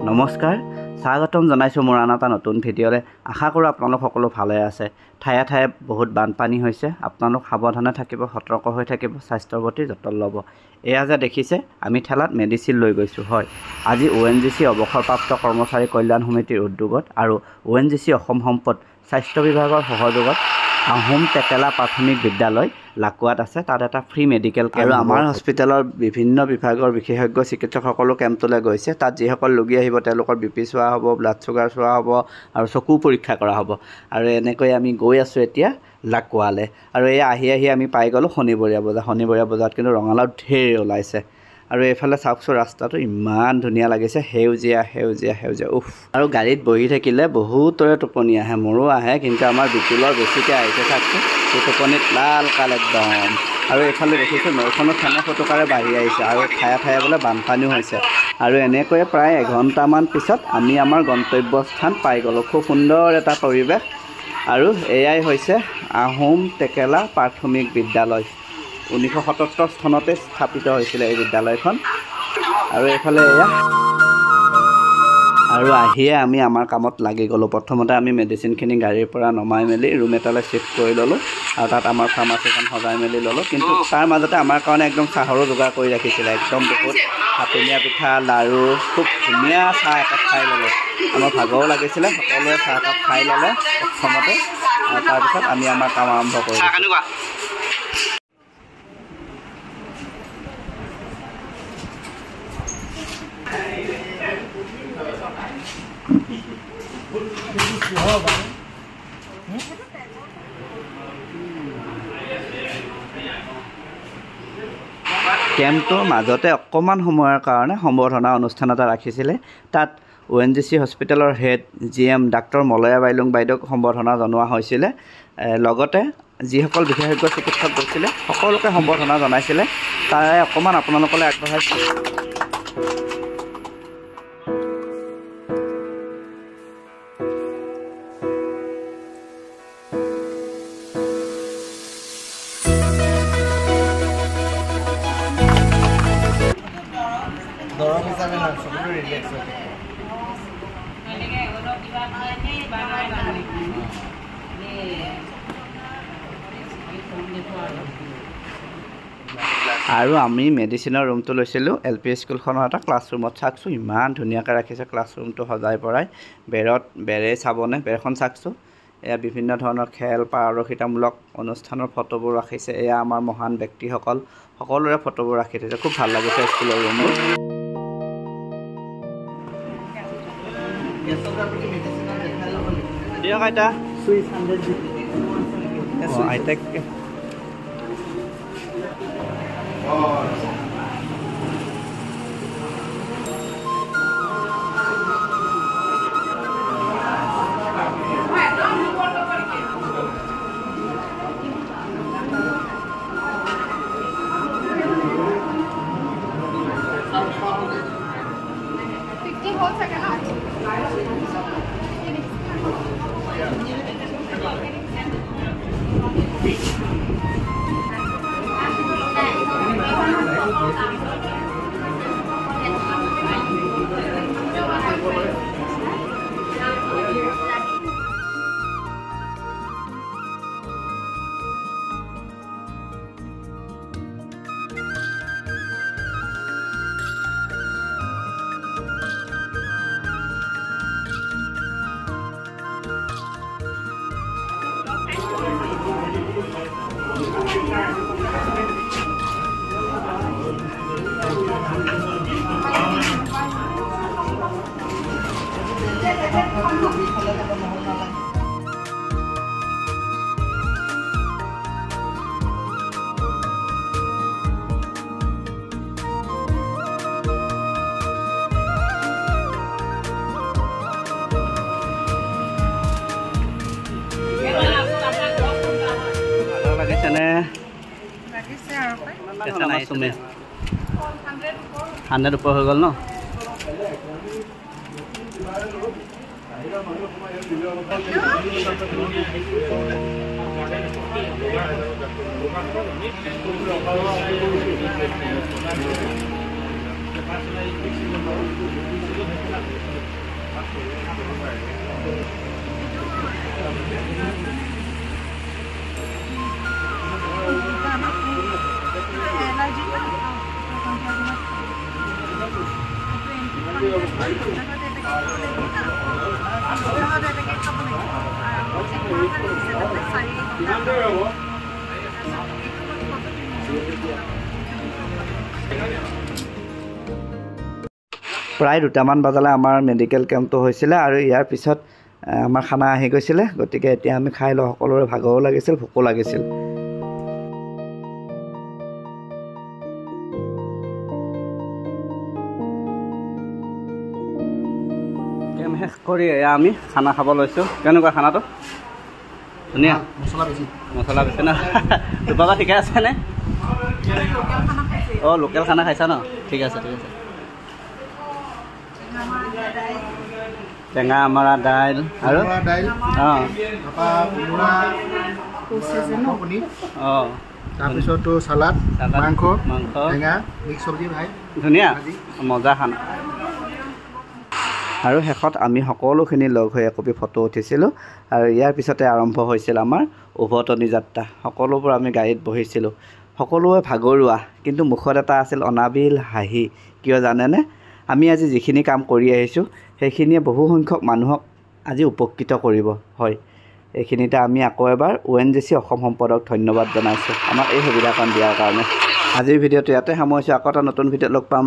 নমস্কাৰ, স্বাগতম জনাইছোঁ মোৰ আন এটা নতুন ভিডিঅ'লৈ। আশা কৰোঁ আপোনালোক সকলো ভালে আছে। ঠায়ে ঠায়ে বহুত বানপানী হৈছে। আপোনালোক সাৱধানে থাকিব, সতৰ্ক হৈ থাকিব, স্বাস্থ্যৰ প্ৰতি যত্ন ল'ব। এয়া যে দেখিছে, আমি ঠেলাত মেডিচিন লৈ গৈছোঁ। হয়, আজি ONGC অৱসৰপ্ৰাপ্ত কৰ্মচাৰী কল্যাণ সমিতিৰ উদ্যোগত আৰু ONGC অসম সম্পদ স্বাস্থ্য বিভাগৰ সহযোগত আহোম টেকেলা প্ৰাথমিক বিদ্যালয় লাকুৱাত আছে। তাত এটা ফ্ৰী মেডিকেল কেম্প আৰু আমাৰ হস্পিটেলৰ বিভিন্ন বিভাগৰ বিশেষজ্ঞ চিকিৎসকসকলো কেম্পটোলৈ গৈছে। তাত যিসকল ৰোগী আহিব তেওঁলোকৰ BP চোৱা হ'ব, ব্লাড চুগাৰ চোৱা হ'ব আৰু চকু পৰীক্ষা কৰা হ'ব। আৰু এনেকৈ আমি গৈ আছোঁ এতিয়া লাকুৱালৈ। আৰু এই আহি আমি পাই গ'লোঁ শনিবৰীয়া বজাৰ। শনিবৰীয়া বজাৰত কিন্তু ৰঙালাও ঢেৰ ওলাইছে। আৰু এইফালে চাওকচোন, ৰাস্তাটো ইমান ধুনীয়া লাগিছে, সেউজীয়া সেউজীয়া সেউজীয়া। আৰু গাড়ীত বহি থাকিলে বহুতৰে টোপনি আহে, মোৰো আহে, কিন্তু আমাৰ বিপুলৰ বেছিকৈ আহিছে। চাওকচোন, সেই টোপনিত লাল কাল একদম। আৰু এইফালে দেখিছোঁ নৈখনত ফেনে ফটোকাৰে বাঢ়ি আহিছে আৰু ঠায়ে ঠায়ে বোলে বানপানীও হৈছে। আৰু এনেকৈয়ে প্ৰায় এঘণ্টামান পিছত আমি আমাৰ গন্তব্যস্থান পাই গ'লোঁ। খুব সুন্দৰ এটা পৰিৱেশ। আৰু এয়াই হৈছে আহোম টেকেলা প্ৰাথমিক বিদ্যালয়। 1977 চনতে স্থাপিত হৈছিলে এই বিদ্যালয়খন। আৰু এইফালে এয়া আৰু আহিয়ে আমি আমাৰ কামত লাগি গ'লোঁ। প্ৰথমতে আমি মেডিচিনখিনি গাড়ীৰ পৰা নমাই মেলি ৰুম এটালৈ শ্বিফ্ট কৰি ল'লোঁ আৰু তাত আমাৰ ফাৰ্মাচীখন সজাই মেলি ল'লোঁ। কিন্তু তাৰ মাজতে আমাৰ কাৰণে একদম চাহৰো যোগাৰ কৰি ৰাখিছিলে। একদম বহুত হাতলীয়া পিঠা, লাড়ু, খুব ধুনীয়া চাহ একাপ খাই ল'লোঁ। আমাৰ ভাগৰো লাগিছিলে, সকলোৱে চাহ একাপ খাই ল'লে প্ৰথমতে। তাৰপিছত আমি আমাৰ কাম আৰম্ভ কৰিলোঁ। কেম্পটোৰ মাজতে অকণমান সময়ৰ কাৰণে সম্বৰ্ধনা অনুষ্ঠান এটা ৰাখিছিলে। তাত ONGC হস্পিটেলৰ হেড GM ডাক্তৰ মলয়া বাইলুং বাইদেউক সম্বৰ্ধনা জনোৱা হৈছিলে। লগতে যিসকল বিশেষজ্ঞ চিকিৎসক গৈছিলে সকলোকে সম্বৰ্ধনা জনাইছিলে। তাৰে অকণমান আপোনালোকলৈ আগবঢ়াইছোঁ। দৰৱ হিচাপে নহয়, চকুটো ৰিলেক্স হয়। আৰু আমি মেডিচিনৰ ৰুমটো লৈছিলোঁ LP স্কুলখনৰ এটা ক্লাছৰুমত। চাওকচোন, ইমান ধুনীয়াকৈ ৰাখিছে ক্লাছৰুমটো সজাই পৰাই। বেৰে চাবনে, বেৰখন চাওকচোন। এয়া বিভিন্ন ধৰণৰ খেল, পাৰদৰ্শিতামূলক অনুষ্ঠানৰ ফটোবোৰ ৰাখিছে। এয়া আমাৰ মহান ব্যক্তিসকল, সকলোৰে ফটোবোৰ ৰাখি থৈছে। খুব ভাল লাগিছে স্কুলৰ ৰুমবোৰ। দিয়ক আইতা, আইতাক লাগিছেনে? 100 ওপৰ হৈ গ'ল ন? প্ৰায় 2টামান বজালে আমাৰ মেডিকেল কেম্পটো হৈছিলে আৰু ইয়াৰ পিছত আমাৰ খানা আহি গৈছিলে গতিকে এতিয়া আমি খাই লওঁ সকলোৰে ভাগৰো লাগিছিল ভোকো লাগিছিল কেম্প শেষ কৰি আমি খানা খাব লৈছোঁ কেনেকুৱা খানাটো ধুনীয়া মছলা বেছি না দুপাবা ঠিকে আছেনে অঁ লোকেল খানা খাইছা ন ঠিক আছে টেঙা আমৰা দাইল আৰু অঁ তাৰপিছতো চালাড মাংস টেঙা মিক্স চব্জি ভাই ধুনীয়া মজা খানা আৰু শেষত আমি সকলোখিনি লগ হৈ একপি ফটো উঠিছিলোঁ আৰু ইয়াৰ পিছতে আৰম্ভ হৈছিল আমাৰ উভতনি যাত্ৰা সকলোবোৰ আমি গাড়ীত বহিছিলোঁ সকলোৱে ভাগৰুৱা কিন্তু মুখত এটা আছিল অনাবিল হাঁহি কিয় জানেনে আমি আজি যিখিনি কাম কৰি আহিছোঁ সেইখিনিয়ে বহু সংখ্যক মানুহক আজি উপকৃত কৰিব হয় এইখিনিতে আমি আকৌ এবাৰ ONGC অসম সম্পাদক ধন্যবাদ জনাইছোঁ আমাক এই সুবিধাকণ দিয়াৰ কাৰণে আজিৰ ভিডিঅ'টো ইয়াতে সামৰিছোঁ আকৌ এটা নতুন ভিডিঅ'ত লগ পাম